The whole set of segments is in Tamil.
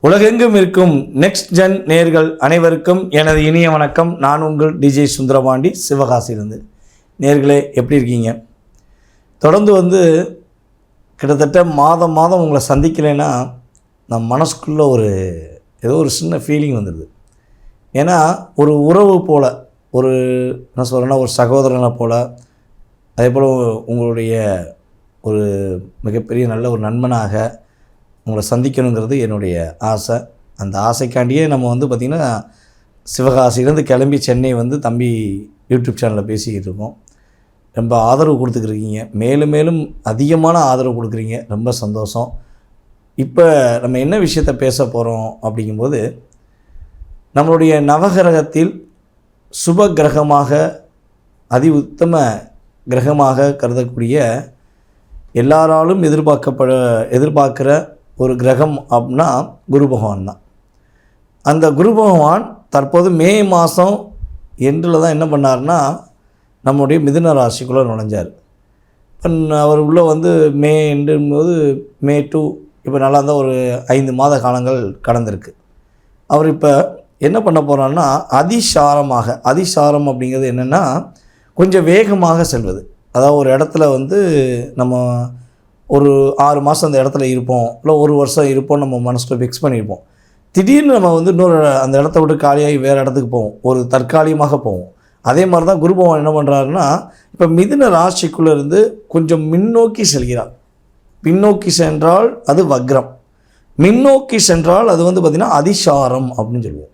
உலகெங்கும் இருக்கும் நெக்ஸ்ட் ஜென் நேர்கள் அனைவருக்கும் எனது இனிய வணக்கம். நான் உங்கள் டிஜே சுந்தரபாண்டி, சிவகாசியிலிருந்து. நேர்களே, எப்படி இருக்கீங்க? தொடர்ந்து கிட்டத்தட்ட மாதம் உங்களை சந்திக்கலைன்னா நம் மனசுக்குள்ளே ஏதோ ஒரு சின்ன ஃபீலிங் வந்துடுது. ஏன்னா ஒரு உறவு போல், என்ன சொல்கிறேன்னா, ஒரு சகோதரனை போல், அதே போல் உங்களுடைய ஒரு மிகப்பெரிய நல்ல ஒரு நண்பனாக உங்களை சந்திக்கணுங்கிறது என்னுடைய ஆசை. அந்த ஆசைக்காண்டியே நம்ம பார்த்திங்கன்னா சிவகாசியிலேருந்து கிளம்பி சென்னை தம்பி யூடியூப் சேனலில் பேசிக்கிட்டு இருக்கோம். ரொம்ப ஆதரவு கொடுத்துக்கிருக்கீங்க, மேலும் மேலும் அதிகமான ஆதரவு கொடுக்குறீங்க, ரொம்ப சந்தோஷம். இப்போ நம்ம என்ன விஷயத்தை பேச போகிறோம் அப்படிங்கும்போது, நம்மளுடைய நவகிரகத்தில் சுப கிரகமாக, அதி உத்தம கிரகமாக கருதக்கூடிய, எல்லாராலும் எதிர்பார்க்குற ஒரு கிரகம் அப்படின்னா குரு பகவான் தான். அந்த குரு பகவான் தற்போது மே மாதம் எண்டில் தான் என்ன பண்ணார்னா, நம்முடைய மிதுன ராசிக்குள்ளே நுழைஞ்சார். இப்போ அவர் உள்ளே மே எண்டும்போது மே 2 இப்போ நல்லா இருந்தால் ஒரு 5 மாத காலங்கள் கடந்திருக்கு. அவர் இப்போ என்ன பண்ண போகிறான்னா, அதிசாரம் அப்படிங்கிறது என்னென்னா, கொஞ்சம் வேகமாக செல்வது. அதாவது ஒரு இடத்துல நம்ம ஒரு 6 மாதம் அந்த இடத்துல இருப்போம், இல்லை 1 வருஷம் இருப்போம், நம்ம மனசுக்குள்ள ஃபிக்ஸ் பண்ணியிருப்போம். திடீர்னு நம்ம இன்னொரு அந்த இடத்த விட்டு காலியாகி வேறு இடத்துக்கு போவோம், ஒரு தற்காலிகமாக போவோம். அதே மாதிரி தான் குரு பகவான் என்ன பண்ணுறாருன்னா, இப்போ மிதுன ராசிக்குள்ளே இருந்து கொஞ்சம் முன்னோக்கி செல்கிறார். பின்னோக்கி சென்றால் அது வக்ரம், முன்னோக்கி சென்றால் அது பார்த்திங்கன்னா அதிசாரம் அப்படின்னு சொல்லுவோம்.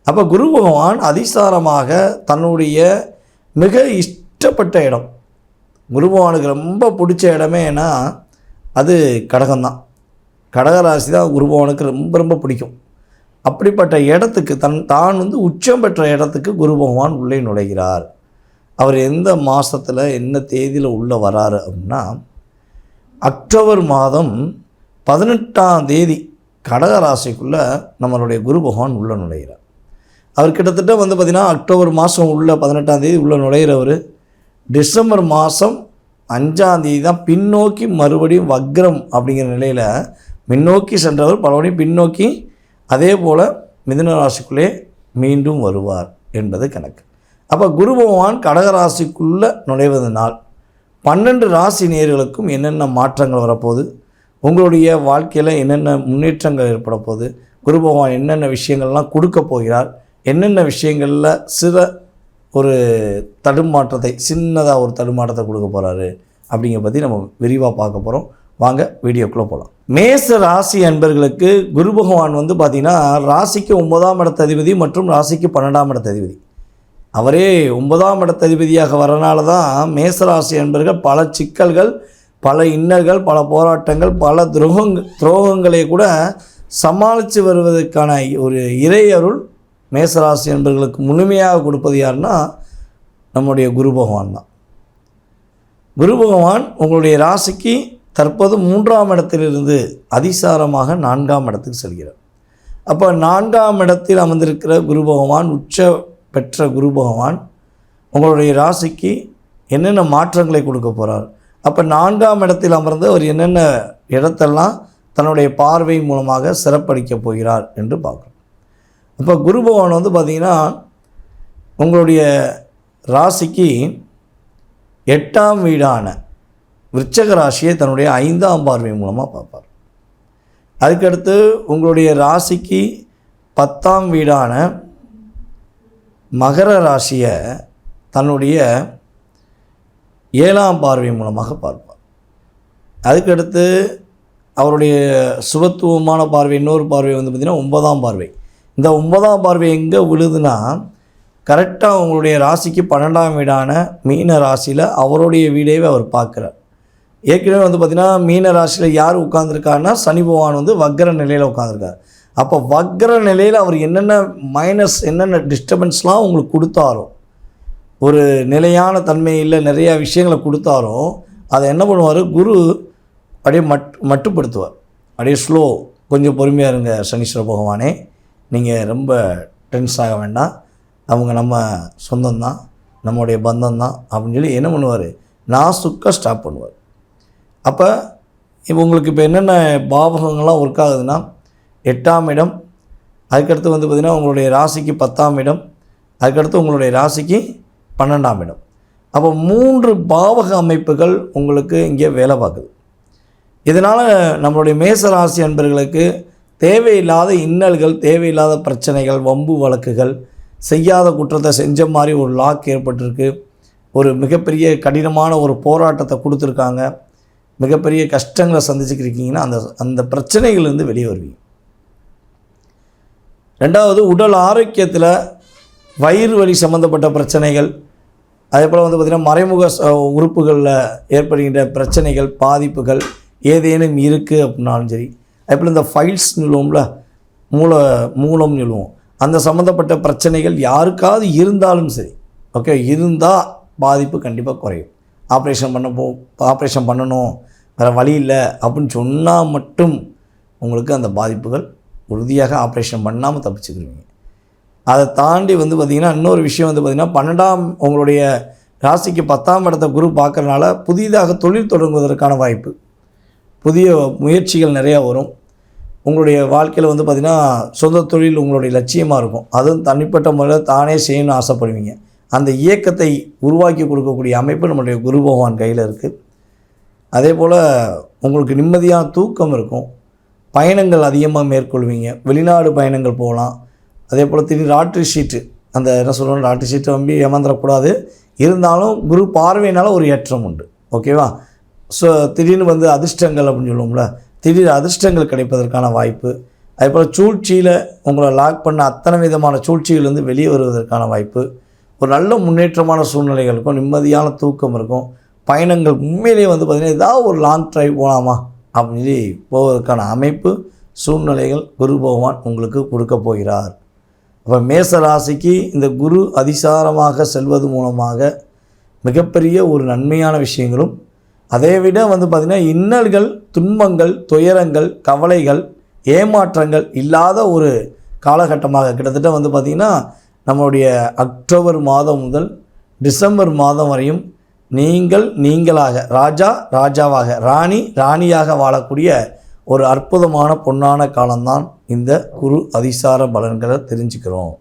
அப்போ குரு பகவான் அதிசாரமாக தன்னுடைய மிக இஷ்டப்பட்ட இடம், குரு பகவானுக்கு ரொம்ப பிடிச்ச இடமே ஏன்னா அது கடகம்தான். கடகராசி தான் குரு பகவானுக்கு ரொம்ப ரொம்ப பிடிக்கும். அப்படிப்பட்ட இடத்துக்கு தான் உச்சம் பெற்ற இடத்துக்கு குரு பகவான் உள்ளே நுழைகிறார். அவர் எந்த மாதத்தில் என்ன தேதியில் உள்ளே வராரு அப்படின்னா, அக்டோபர் மாதம் 18ஆம் தேதி கடகராசிக்குள்ளே நம்மளுடைய குரு பகவான் உள்ளே நுழைகிறார். அவர் கிட்டத்தட்ட பார்த்திங்கன்னா அக்டோபர் மாதம் உள்ள 18ஆம் தேதி உள்ளே நுழைகிறவர் டிசம்பர் மாதம் 5ஆம் தேதி தான் பின்னோக்கி மறுபடியும் வக்ரம் அப்படிங்கிற நிலையில் முன்னோக்கி சென்றவர் மறுபடியும் பின்னோக்கி அதே போல் மிதுன ராசிக்குள்ளே மீண்டும் வருவார் என்பது கணக்கு. அப்போ குரு பகவான் கடகராசிக்குள்ளே நுழைவதனால் 12 ராசி நேயர்களுக்கும் என்னென்ன மாற்றங்கள் வரப்போகுது, உங்களுடைய வாழ்க்கையில் என்னென்ன முன்னேற்றங்கள் ஏற்பட போகுது, குரு பகவான் என்னென்ன விஷயங்கள்லாம் கொடுக்க போகிறார், என்னென்ன விஷயங்களில் ஒரு தடுமாற்றத்தை, சின்னதாக ஒரு தடுமாற்றத்தை கொடுக்க போகிறாரு அப்படிங்கிற பற்றி நம்ம விரிவாக பார்க்க போகிறோம். வாங்க வீடியோக்குள்ளே போகலாம். மேச ராசி அன்பர்களுக்கு குரு பகவான் பார்த்திங்கன்னா ராசிக்கு 9ஆம் இடத்ததிபதி மற்றும் ராசிக்கு 12ஆம் இடத்ததிபதி. அவரே 9ஆம் இடத்ததிபதியாக வரனால தான் மேசராசி அன்பர்கள் பல சிக்கல்கள், பல இன்னல்கள், பல போராட்டங்கள், பல துரோகங்களை கூட சமாளித்து வருவதற்கான ஒரு இறை அருள் மேசராசி என்பவர்களுக்கு முழுமையாக கொடுப்பது யாருன்னா நம்முடைய குரு பகவான் தான். குரு பகவான் உங்களுடைய ராசிக்கு தற்போது 3ஆம் இடத்திலிருந்து அதிசாரமாக 4ஆம் இடத்துக்கு செல்கிறார். அப்போ 4ஆம் இடத்தில் அமர்ந்திருக்கிற குரு பகவான், உச்ச பெற்ற குரு பகவான் உங்களுடைய ராசிக்கு என்னென்ன மாற்றங்களை கொடுக்க போகிறார், அப்போ 4ஆம் இடத்தில் அமர்ந்து அவர் என்னென்ன இடத்தெல்லாம் தன்னுடைய பார்வை மூலமாக சிறப்பளிக்க போகிறார் என்று பார்க்குறோம். இப்போ குரு பகவான் பார்த்திங்கன்னா உங்களுடைய ராசிக்கு 8ஆம் வீடான விருச்சக ராசியை தன்னுடைய 5ஆம் பார்வை மூலமாக பார்ப்பார். அதுக்கடுத்து உங்களுடைய ராசிக்கு 10ஆம் வீடான மகர ராசியை தன்னுடைய 7ஆம் பார்வை மூலமாக பார்ப்பார். அதுக்கடுத்து அவருடைய சுபத்துவமான பார்வை, இன்னொரு பார்வை பார்த்திங்கன்னா 9ஆம் பார்வை. இந்த 9ஆம் பார்வை எங்கே விழுதுன்னா, கரெக்டாக உங்களுடைய ராசிக்கு 12ஆம் வீடான மீன ராசியில் அவருடைய வீடையே அவர் பார்க்குறார். ஏற்கனவே பார்த்திங்கன்னா மீன ராசியில் யார் உட்காந்துருக்காருன்னா சனி பகவான் வக்ர நிலையில் உட்காந்துருக்கார். அப்போ வக்ர நிலையில் அவர் என்னென்ன மைனஸ், என்னென்ன டிஸ்டர்பன்ஸ்லாம் உங்களுக்கு கொடுத்தாரோ, ஒரு நிலையான தன்மையில் நிறையா விஷயங்களை கொடுத்தாரோ, அதை என்ன பண்ணுவார் குரு அப்படியே மட்டுப்படுத்துவார். அப்படியே ஸ்லோ, கொஞ்சம் பொறுமையாக இருங்க சனீஸ்வர பகவானே, நீங்கள் ரொம்ப டென்ஸ் ஆக வேண்டாம், அவங்க நம்ம சொந்தம்தான், நம்முடைய பந்தம்தான் அப்படின்னு சொல்லி என்ன பண்ணுவார், நாசுக்காக ஸ்டாப் பண்ணுவார். அப்போ உங்களுக்கு இப்போ என்னென்ன பாவகங்கள்லாம் ஒர்க் ஆகுதுன்னா, 8ஆம் இடம், அதுக்கடுத்து வந்து பார்த்திங்கன்னா உங்களுடைய ராசிக்கு 10ஆம் இடம், அதுக்கடுத்து உங்களுடைய ராசிக்கு 12ஆம் இடம். அப்போ 3 பாவக அமைப்புகள் உங்களுக்கு இங்கே வேலை பார்க்குது. இதனால் நம்மளுடைய மேச ராசி அன்பர்களுக்கு தேவையில்லாத இன்னல்கள், தேவையில்லாத பிரச்சனைகள், வம்பு வழக்குகள், செய்யாத குற்றத்தை செஞ்ச மாதிரி ஒரு லாக் ஏற்பட்டிருக்கு. ஒரு மிகப்பெரிய கடினமான ஒரு போராட்டத்தை கொடுத்துருக்காங்க. மிகப்பெரிய கஷ்டங்களை சந்திச்சுக்கிருக்கீங்கன்னா அந்த பிரச்சனைகள்லேருந்து வெளியே வருவீங்க. 2வது, உடல் ஆரோக்கியத்தில் வயிறு வலி சம்மந்தப்பட்ட பிரச்சனைகள், அதே போல் வந்து பார்த்திங்கன்னா மறைமுக உறுப்புகளில் ஏற்படுகின்ற பிரச்சனைகள், பாதிப்புகள் ஏதேனும் இருக்குது அப்படின்னாலும் சரி, அதே போல் இந்த ஃபைல்ஸ் நிலுவோம்ல, மூலம் நிலுவோம், அந்த சம்மந்தப்பட்ட பிரச்சனைகள் யாருக்காவது இருந்தாலும் சரி, ஓகே, இருந்தால் பாதிப்பு கண்டிப்பாக குறையும். ஆப்ரேஷன் பண்ணணும், வேறு வழி இல்லை அப்படின்னு சொன்னால் மட்டும் உங்களுக்கு அந்த பாதிப்புகள் உறுதியாக ஆப்ரேஷன் பண்ணாமல் தப்பிச்சுக்கிடுவீங்க. அதை தாண்டி வந்து பார்த்திங்கன்னா இன்னொரு விஷயம் வந்து பார்த்திங்கன்னா 12ஆம் உங்களுடைய ராசிக்கு 10ஆம் இடத்த குரு பார்க்குறதுனால புதிதாக தொழில் தொடங்குவதற்கான வாய்ப்பு, புதிய முயற்சிகள் நிறையா வரும். உங்களுடைய வாழ்க்கையில் வந்து பார்த்திங்கன்னா சொந்த தொழில் உங்களுடைய லட்சியமாக இருக்கும். அதுவும் தனிப்பட்ட முறையில் தானே செய்யணும்னு ஆசைப்படுவீங்க. அந்த இயக்கத்தை உருவாக்கி கொடுக்கக்கூடிய அமைப்பு நம்மளுடைய குரு பகவான் கையில் இருக்குது. அதே போல் உங்களுக்கு நிம்மதியான தூக்கம் இருக்கும். பயணங்கள் அதிகமாக மேற்கொள்வீங்க. வெளிநாடு பயணங்கள் போகலாம். அதே போல் திடீர் லாட்ரி ஷீட்டு, அந்த என்ன சொல்கிறோம், லாட்ரி ஷீட்டை நம்பி ஏமாந்துடக்கூடாது. இருந்தாலும் குரு பார்வையினால் ஒரு ஏற்றம் உண்டு. ஓகேவா? ஸோ திடீர்னு வந்து அதிர்ஷ்டங்கள் அப்படின்னு சொல்லுவோம்ல, திடீர் அதிர்ஷ்டங்கள் கிடைப்பதற்கான வாய்ப்பு. அதே போல் சூழ்ச்சியில் உங்களை லாக் பண்ண அத்தனை விதமான சூழ்ச்சியிலேருந்து வெளியே வருவதற்கான வாய்ப்பு. ஒரு நல்ல முன்னேற்றமான சூழ்நிலைகள் இருக்கும். நிம்மதியான தூக்கம் இருக்கும். பயணங்கள் உண்மையிலேயே வந்து பார்த்திங்கன்னா ஏதாவது ஒரு லாங் ட்ரைவ் போகலாமா அப்படின்னு சொல்லி போவதற்கான அமைப்பு, சூழ்நிலைகள் குரு பகவான் உங்களுக்கு கொடுக்க போகிறார். அப்போ மேச ராசிக்கு இந்த குரு அதிசாரமாக செல்வது மூலமாக மிகப்பெரிய ஒரு நன்மையான விஷயங்களும், அதை விட வந்து பார்த்திங்கன்னா இன்னல்கள், துன்பங்கள், துயரங்கள், கவலைகள், ஏமாற்றங்கள் இல்லாத ஒரு காலகட்டமாக கிட்டத்தட்ட வந்து பார்த்திங்கன்னா நம்மளுடைய அக்டோபர் மாதம் முதல் டிசம்பர் மாதம் வரையும் நீங்களாக, ராஜா ராஜாவாக, ராணி ராணியாக வாழக்கூடிய ஒரு அற்புதமான பொன்னான காலம்தான் இந்த குரு அதிசார பலன்களை தெரிஞ்சுக்கிறோம்.